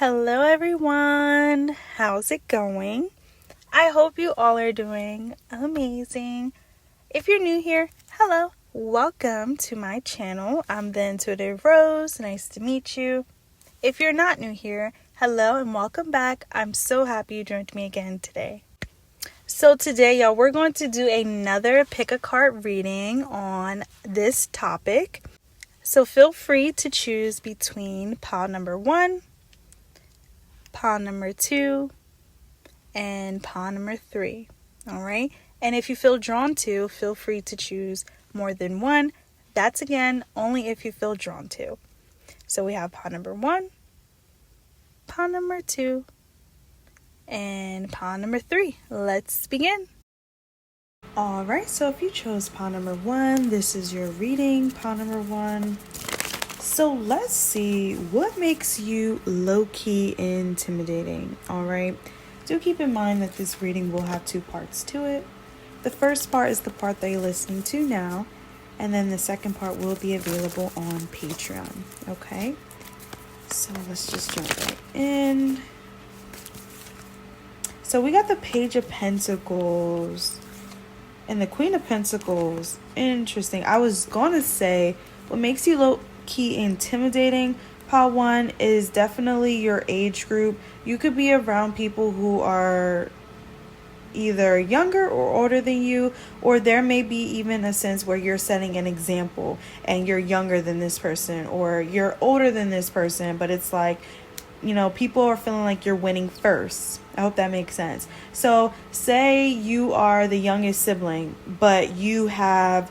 Hello everyone, how's it going? I hope you all are doing amazing. If you're new here, hello, welcome to my channel. I'm the Intuitive Rose, nice to meet you. If you're not new here, hello and welcome back. I'm so happy you joined me again today. So today, y'all, we're going to do another pick a card reading on this topic. So feel free to choose between pile number 1, pile number 2, and pile number 3. All right. And if you feel drawn to, feel free to choose more than one. That's again only if you feel drawn to. So we have pile number 1, pile number 2, and pile number 3. Let's begin. All right. So if you chose pile number 1, this is your reading, pile number 1. So let's see what makes you low-key intimidating. All right. Do keep in mind that this reading will have 2 parts to it. The first part is the part that you're listening to now, and then the second part will be available on Patreon. Okay. So let's just jump right in. So we got the Page of Pentacles and the Queen of Pentacles. Interesting. I was going to say what makes you low-key intimidating, pile 1, is definitely your age group. You could be around people who are either younger or older than you, or there may be even a sense where you're setting an example and you're younger than this person or you're older than this person, but it's like, people are feeling like you're winning first. I hope that makes sense. So say you are the youngest sibling, but you have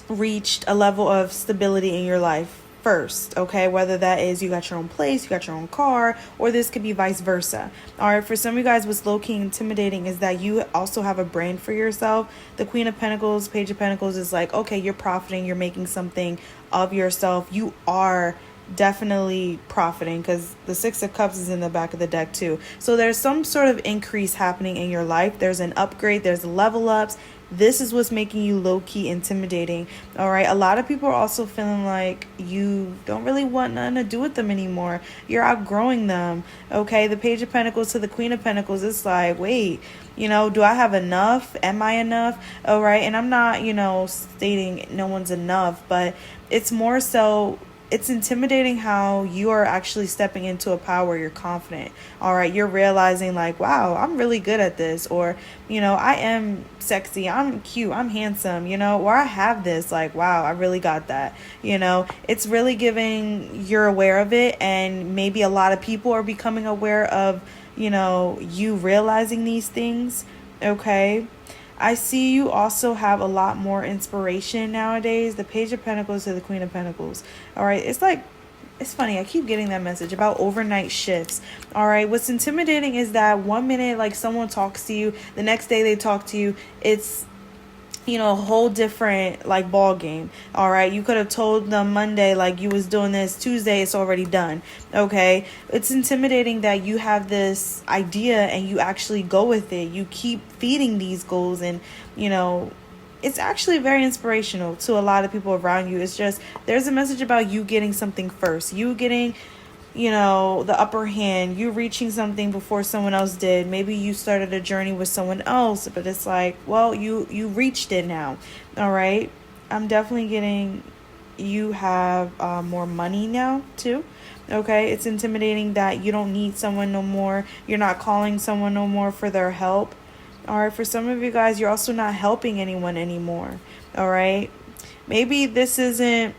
reached a level of stability in your life first, okay? Whether that is you got your own place, you got your own car, or this could be vice versa. All right, for some of you guys, what's low-key intimidating is that you also have a brand for yourself. The Queen of Pentacles, Page of Pentacles is like, okay, you're profiting, you're making something of yourself. You are definitely profiting because the Six of Cups is in the back of the deck too. So there's some sort of increase happening in your life. There's an upgrade, there's level ups. This is what's making you low-key intimidating. All right. A lot of people are also feeling like you don't really want nothing to do with them anymore. You're outgrowing them. Okay. The Page of Pentacles to the Queen of Pentacles. It's like, wait, do I have enough? Am I enough? All right. And I'm not, stating no one's enough, but it's more so, it's intimidating how you are actually stepping into a power where you're confident. All right. You're realizing like, wow, I'm really good at this. Or, I am sexy. I'm cute. I'm handsome, or I have this, like, wow, I really got that. It's really giving you're aware of it. And maybe a lot of people are becoming aware of, you realizing these things. Okay. I see you also have a lot more inspiration nowadays. The Page of Pentacles to the Queen of Pentacles. All right. It's funny. I keep getting that message about overnight shifts. All right. What's intimidating is that one minute, like someone talks to you, the next day they talk to you. It's, a whole different like ball game. All right. You could have told them Monday, like you was doing this. Tuesday, it's already done. Okay. It's intimidating that you have this idea and you actually go with it. You keep feeding these goals and, it's actually very inspirational to a lot of people around you. It's just, there's a message about you getting something first. You getting, the upper hand, you reaching something before someone else did. Maybe you started a journey with someone else, but it's like, well, you reached it now. All right. I'm definitely getting, you have more money now too. Okay. It's intimidating that you don't need someone no more. You're not calling someone no more for their help. All right. For some of you guys, you're also not helping anyone anymore. All right. Maybe this isn't,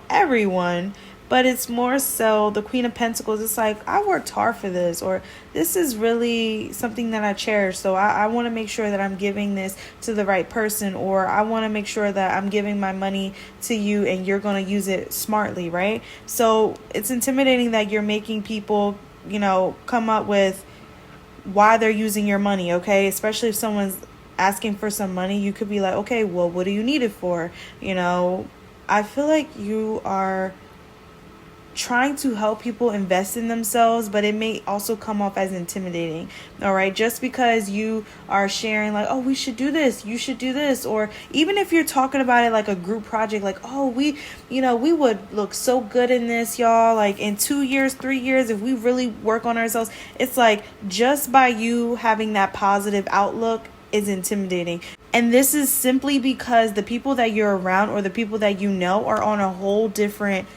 everyone, but it's more so the Queen of Pentacles. It's like, I worked hard for this, or this is really something that I cherish. So I want to make sure that I'm giving this to the right person, or I want to make sure that I'm giving my money to you and you're going to use it smartly, right? So it's intimidating that you're making people, come up with why they're using your money, okay? Especially if someone's asking for some money, you could be like, okay, well, what do you need it for? I feel like you are trying to help people invest in themselves, but it may also come off as intimidating. All right, just because you are sharing like, oh, we should do this, you should do this, or even if you're talking about it like a group project, like, oh, we would look so good in this, y'all, like in 2 years, 3 years, if we really work on ourselves. It's like just by you having that positive outlook is intimidating. And this is simply because the people that you're around or the people that you know are on a whole different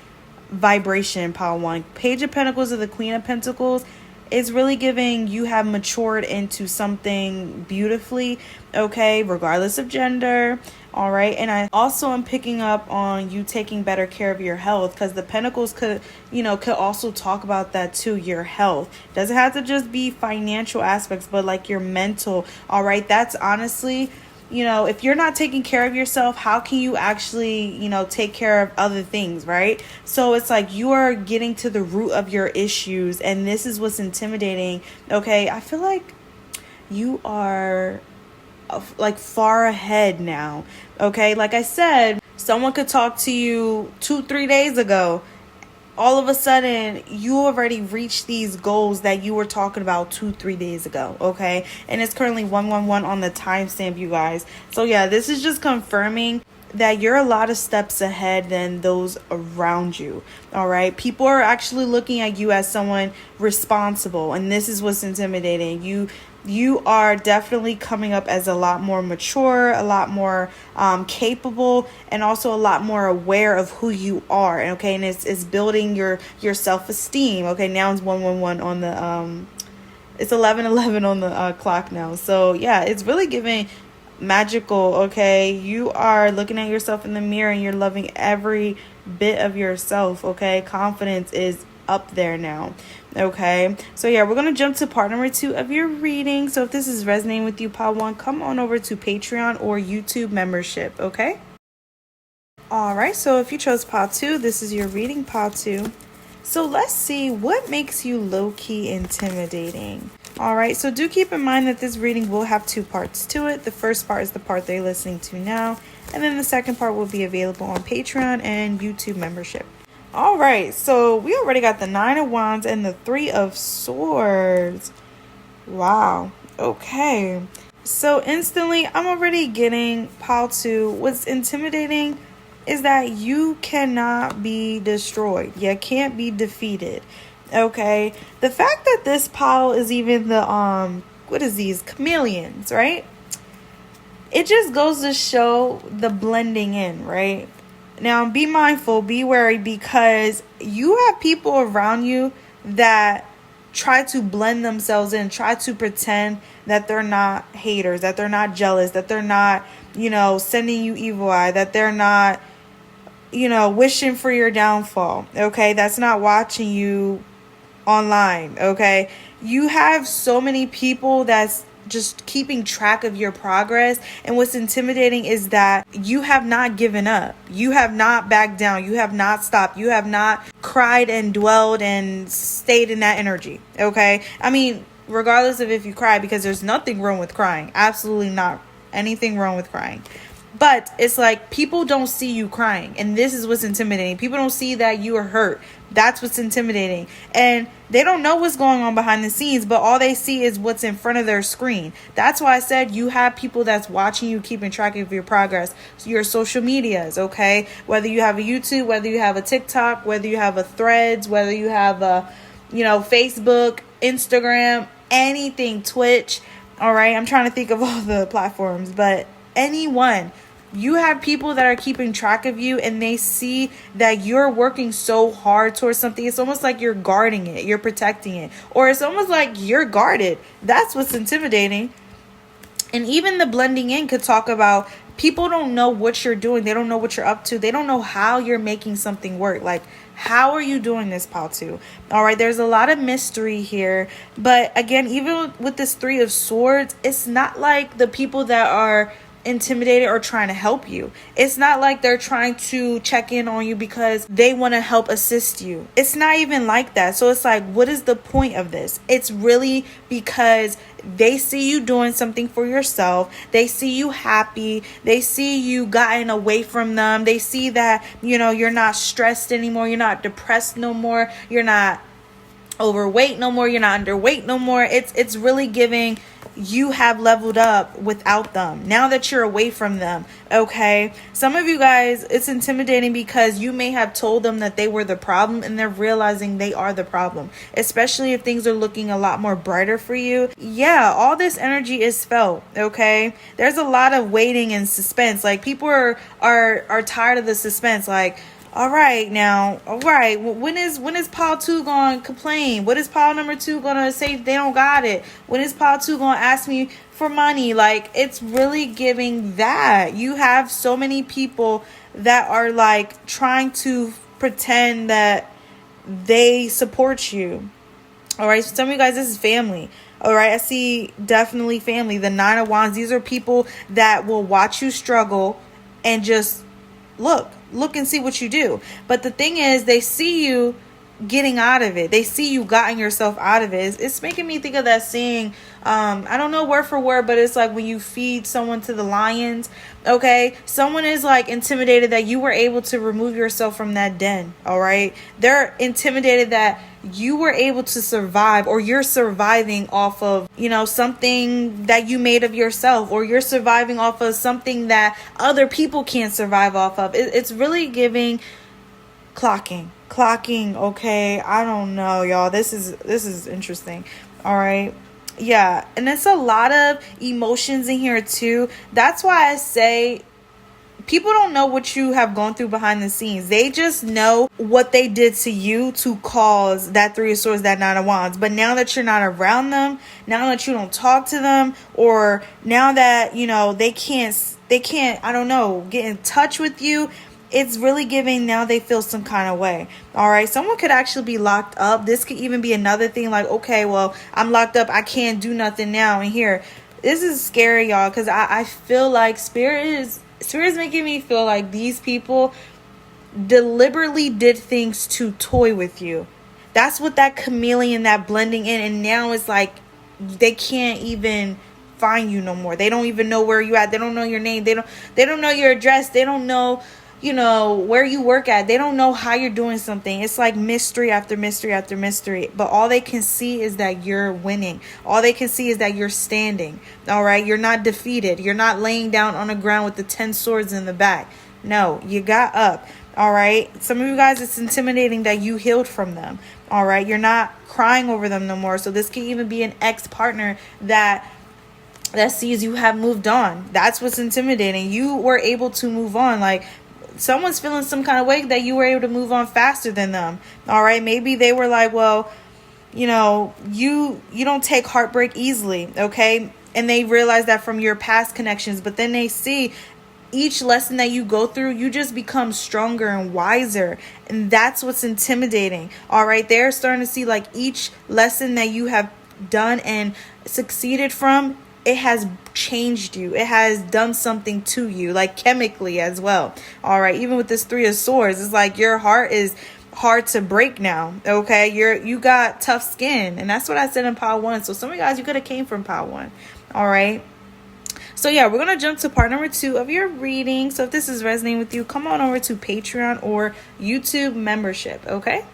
vibration. Pile 1, Page of Pentacles or the Queen of Pentacles is really giving you have matured into something beautifully, okay, regardless of gender. All right, and I also am picking up on you taking better care of your health, because the Pentacles could also talk about that too. Your health doesn't have to just be financial aspects, but like your mental. All right, that's honestly, if you're not taking care of yourself, how can you actually, take care of other things, right? So it's like you are getting to the root of your issues, and this is what's intimidating. Okay, I feel like you are like far ahead now. Okay, like I said, someone could talk to you 2-3 days ago. All of a sudden, you already reached these goals that you were talking about 2-3 days ago, okay? And it's currently 111 on the timestamp, you guys. So yeah, this is just confirming that you're a lot of steps ahead than those around you, all right? People are actually looking at you as someone responsible, and this is what's intimidating. You are definitely coming up as a lot more mature, a lot more capable, and also a lot more aware of who you are. Okay, and it's building your self-esteem. Okay, now it's 111 on the it's 11:11 on the clock now. So yeah, it's really giving magical. Okay, you are looking at yourself in the mirror and you're loving every bit of yourself. Okay, confidence is up there now. Okay, so yeah, we're gonna jump to part number 2 of your reading. So if this is resonating with you, pile 1, come on over to Patreon or YouTube membership. Okay, all right, so if you chose pile 2, this is your reading, pile 2. So let's see what makes you low-key intimidating. All right, so do keep in mind that this reading will have 2 parts to it. The first part is the part they're listening to now, and then the second part will be available on Patreon and YouTube membership. All right, so we already got the 9 of Wands and the 3 of Swords. Wow. Okay. So instantly, I'm already getting pile 2. What's intimidating is that you cannot be destroyed. You can't be defeated. Okay. The fact that this pile is even the what is these chameleons, right? It just goes to show the blending in, right? Now, be mindful, be wary, because you have people around you that try to blend themselves in, try to pretend that they're not haters, that they're not jealous, that they're not, sending you evil eye, that they're not, wishing for your downfall. Okay, that's not watching you online. Okay, you have so many people that's just keeping track of your progress, and what's intimidating is that you have not given up, you have not backed down, you have not stopped, you have not cried and dwelled and stayed in that energy. Okay, I mean, regardless of if you cry, because there's nothing wrong with crying, absolutely not anything wrong with crying, but it's like people don't see you crying, and this is what's intimidating. People don't see that you are hurt. That's what's intimidating, and they don't know what's going on behind the scenes, but all they see is what's in front of their screen. That's why I said you have people that's watching you, keeping track of your progress, your social medias, okay? Whether you have a YouTube, whether you have a TikTok, whether you have a Threads, whether you have a, Facebook, Instagram, anything, Twitch, all right? I'm trying to think of all the platforms, but anyone. You have people that are keeping track of you, and they see that you're working so hard towards something. It's almost like you're guarding it, you're protecting it, or it's almost like you're guarded. That's what's intimidating. And even the blending in could talk about people don't know what you're doing. They don't know what you're up to. They don't know how you're making something work. Like, how are you doing this, pile 2? All right, there's a lot of mystery here. But again, even with this 3 of Swords, it's not like the people that are intimidated or trying to help you. It's not like they're trying to check in on you because they want to help assist you. It's not even like that. So it's like, what is the point of this? It's really because They see you doing something for yourself. They see you happy. They see you gotten away from them. They see that, you're not stressed anymore. You're not depressed no more. You're not overweight no more. You're not underweight no more. It's really giving you have leveled up without them now that you're away from them. Okay, some of you guys, it's intimidating because you may have told them that they were the problem and they're realizing they are the problem, especially if things are looking a lot more brighter for you. Yeah, all this energy is felt. Okay, there's a lot of waiting and suspense. Like, people are tired of the suspense. Like, all right, when is Paul 2 going to complain? What is Paul number 2 going to say if they don't got it? When is Paul 2 going to ask me for money? Like, it's really giving that. You have so many people that are like trying to pretend that they support you. All right, so some of you guys, this is family. All right, I see definitely family. The 9 of Wands, these are people that will watch you struggle and just look and see what you do. But the thing is, they see you getting out of it. They see you gotten yourself out of it. It's making me think of that saying, I don't know word for word, but it's like when you feed someone to the lions. Okay, someone is like intimidated that you were able to remove yourself from that den. All right, they're intimidated that you were able to survive, or you're surviving off of something that you made of yourself, or you're surviving off of something that other people can't survive off of. It's really giving clocking. Okay, I don't know, y'all. This is interesting. All right. Yeah, and it's a lot of emotions in here too. That's why I say people don't know what you have gone through behind the scenes. They just know what they did to you to cause that 3 of Swords, that 9 of Wands. But now that you're not around them, now that you don't talk to them, or now that, they can't, I don't know, get in touch with you, it's really giving now they feel some kind of way. All right, someone could actually be locked up. This could even be another thing, like, okay, well, I'm locked up, I can't do nothing now. And here, this is scary, y'all, because I feel like Spirit is making me feel like these people deliberately did things to toy with you. That's what that chameleon, that blending in, and now it's like they can't even find you no more. They don't even know where you at. They don't know your name. They don't know your address. They don't know where you work at. They don't know how you're doing something. It's like mystery after mystery after mystery. But all they can see is that you're winning. All they can see is that you're standing. All right. You're not defeated. You're not laying down on the ground with the 10 swords in the back. No, you got up. All right. Some of you guys, it's intimidating that you healed from them. All right. You're not crying over them no more. So this can even be an ex-partner that sees you have moved on. That's what's intimidating. You were able to move on. Like, someone's feeling some kind of way that you were able to move on faster than them. All right. Maybe they were like, well, you don't take heartbreak easily. Okay. And they realize that from your past connections, but then they see each lesson that you go through, you just become stronger and wiser. And that's what's intimidating. All right. They're starting to see like each lesson that you have done and succeeded from, it has changed you. It has done something to you, like chemically as well. All right. Even with this 3 of Swords, it's like your heart is hard to break now. Okay. You got tough skin. And that's what I said in Pile 1. So some of you guys, you could have came from Pile 1. All right. So yeah, we're going to jump to part number 2 of your reading. So if this is resonating with you, come on over to Patreon or YouTube membership. Okay.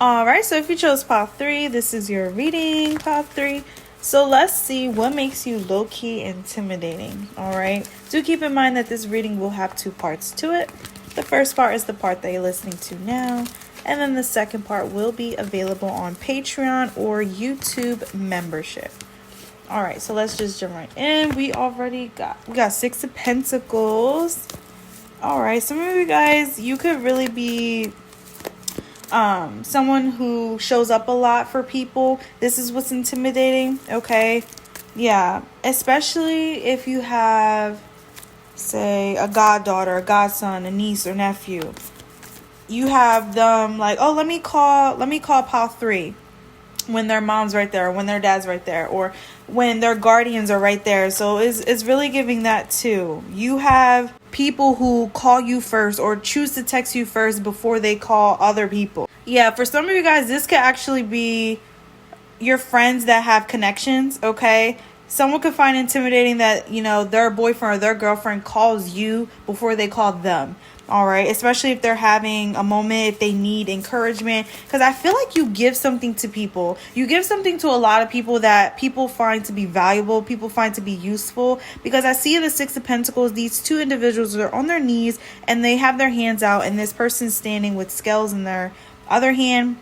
All right. So if you chose Pile 3, this is your reading, Pile 3. So let's see what makes you low-key intimidating. All right. Do keep in mind that this reading will have 2 parts to it. The first part is the part that you're listening to now. And then the second part will be available on Patreon or YouTube membership. All right. So let's just jump right in. We got 6 of Pentacles. All right. Some of you guys, you could really be someone who shows up a lot for people. This is what's intimidating. Okay. Yeah. Especially if you have, say, a goddaughter, a godson, a niece or nephew. You have them like, oh, let me call Pile 3 when their mom's right there, or when their dad's right there, or when their guardians are right there. So it's really giving that too. You have people who call you first or choose to text you first before they call other people. Yeah, for some of you guys, this could actually be your friends that have connections, okay? Someone could find intimidating that, their boyfriend or their girlfriend calls you before they call them. All right. Especially if they're having a moment, if they need encouragement. Because I feel like you give something to people. You give something to a lot of people that people find to be valuable, people find to be useful. Because I see the Six of Pentacles, these two individuals are on their knees and they have their hands out, and this person's standing with scales in their other hand.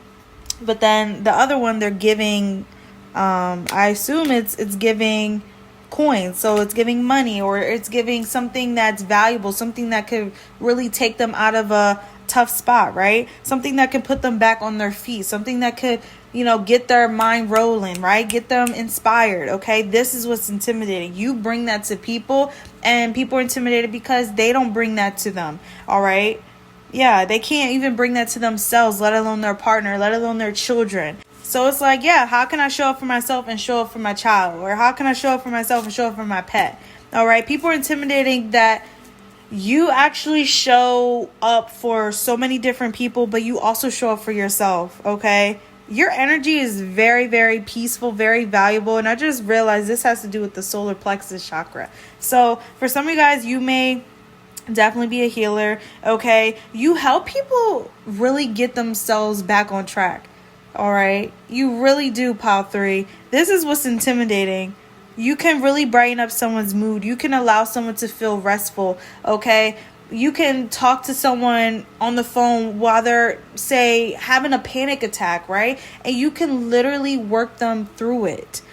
But then the other one, they're giving, I assume it's giving coins, so it's giving money, or it's giving something that's valuable, something that could really take them out of a tough spot, right? Something that could put them back on their feet, something that could get their mind rolling, right? Get them inspired. Okay, this is what's intimidating. You bring that to people, and people are intimidated because they don't bring that to them. All right, yeah, they can't even bring that to themselves, let alone their partner, let alone their children. So it's like, yeah, how can I show up for myself and show up for my child? Or how can I show up for myself and show up for my pet? All right. People are intimidating that you actually show up for so many different people, but you also show up for yourself. Okay. Your energy is very, very peaceful, very valuable. And I just realized this has to do with the solar plexus chakra. So for some of you guys, you may definitely be a healer. Okay. You help people really get themselves back on track. All right. You really do, pile 3. This is what's intimidating. You can really brighten up someone's mood. You can allow someone to feel restful. Okay. You can talk to someone on the phone while they're, say, having a panic attack, right? And you can literally work them through it.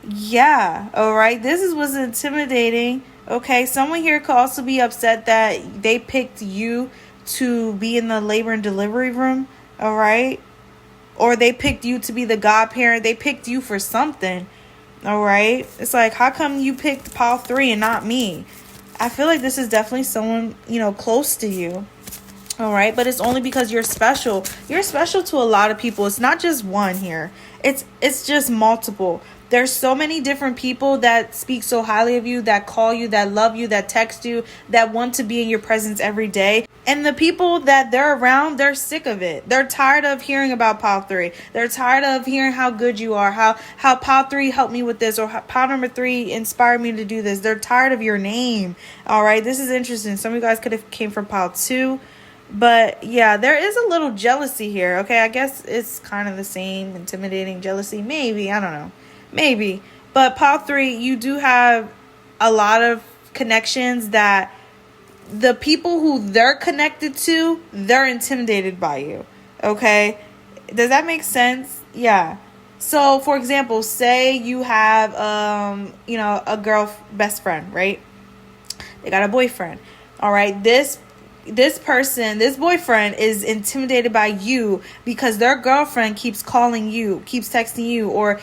Yeah. All right. This is what's intimidating. Okay. Someone here could also be upset that they picked you to be in the labor and delivery room. All right. Or they picked you to be the godparent. They picked you for something. All right. It's like, how come you picked pile 3 and not me? I feel like this is definitely someone, close to you. All right. But it's only because you're special. You're special to a lot of people. It's not just one here. It's just multiple. There's so many different people that speak so highly of you, that call you, that love you, that text you, that want to be in your presence every day. And the people that they're around, they're sick of it. They're tired of hearing about pile 3. They're tired of hearing how good you are, how pile 3 helped me with this, or how pile number 3 inspired me to do this. They're tired of your name. All right, this is interesting. Some of you guys could have came from pile 2. But yeah, there is a little jealousy here. Okay, I guess it's kind of the same, intimidating jealousy. Maybe, I don't know. Maybe. But pile 3, you do have a lot of connections that the people who they're connected to, they're intimidated by you. Okay? Does that make sense? Yeah. So, for example, say you have, a girl best friend, right? They got a boyfriend. All right? This boyfriend is intimidated by you because their girlfriend keeps calling you, keeps texting you, or,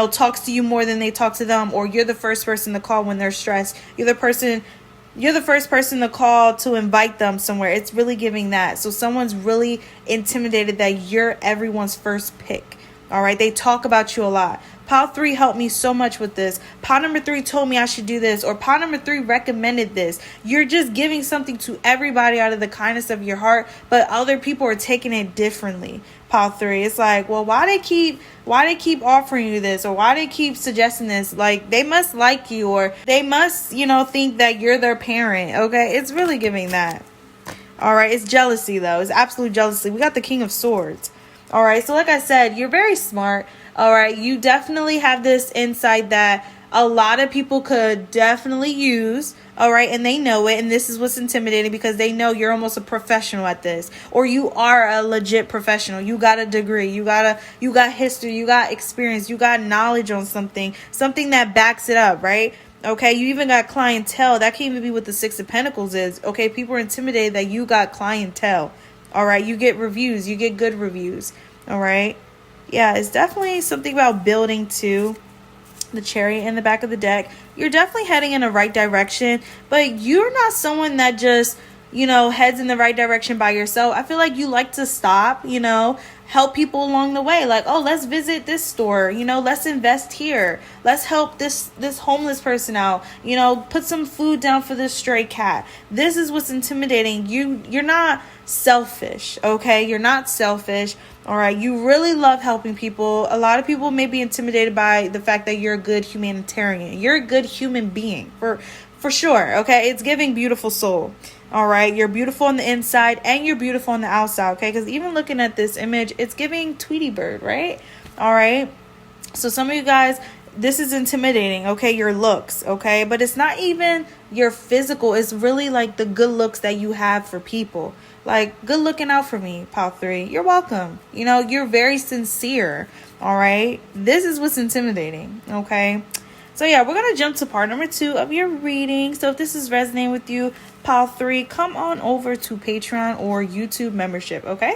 talks to you more than they talk to them, or you're the first person to call when they're stressed. You're the first person to call to invite them somewhere. It's really giving that. So someone's really intimidated that you're everyone's first pick. All right. They talk about you a lot. Pile 3 helped me so much with this. Pile number 3 told me I should do this, or pile number 3 recommended this. You're just giving something to everybody out of the kindness of your heart, but other people are taking it differently. Pile 3, it's like, well, why they keep offering you this, or why they keep suggesting this? Like, they must like you, or they must, think that you're their parent. Okay, it's really giving that. All right, it's jealousy though. It's absolute jealousy. We got the King of Swords. All right, so like I said, you're very smart. All right, you definitely have this insight that a lot of people could definitely use. All right, and they know it, and this is what's intimidating because they know you're almost a professional at this, or you are a legit professional. You got a degree, you got history, you got experience, you got knowledge on something that backs it up, right? Okay, you even got clientele. That can even be what the Six of Pentacles is. Okay, people are intimidated that you got clientele. All right, you get reviews, you get good reviews. All right. Yeah, it's definitely something about building too. The Chariot in the back of the deck. You're definitely heading in the right direction, but you're not someone that just, heads in the right direction by yourself. I feel like you like to stop, help people along the way. Like, oh, let's visit this store, let's invest here. Let's help this homeless person out, put some food down for this stray cat. This is what's intimidating. You're not selfish, okay? You're not selfish. All right, you really love helping people. A lot of people may be intimidated by the fact that you're a good humanitarian. You're a good human being, for sure, okay? It's giving beautiful soul. All right, you're beautiful on the inside and you're beautiful on the outside, okay? Because even looking at this image, it's giving Tweety Bird, right? All right, so some of you guys, this is intimidating, okay? Your looks, okay? But it's not even your physical. It's really like the good looks that you have for people. Like, good looking out for me, pile 3. You're welcome. You know, you're very sincere, all right? This is what's intimidating, okay? So, yeah, we're going to jump to part number 2 of your reading. So, if this is resonating with you, pile 3, come on over to Patreon or YouTube membership, okay?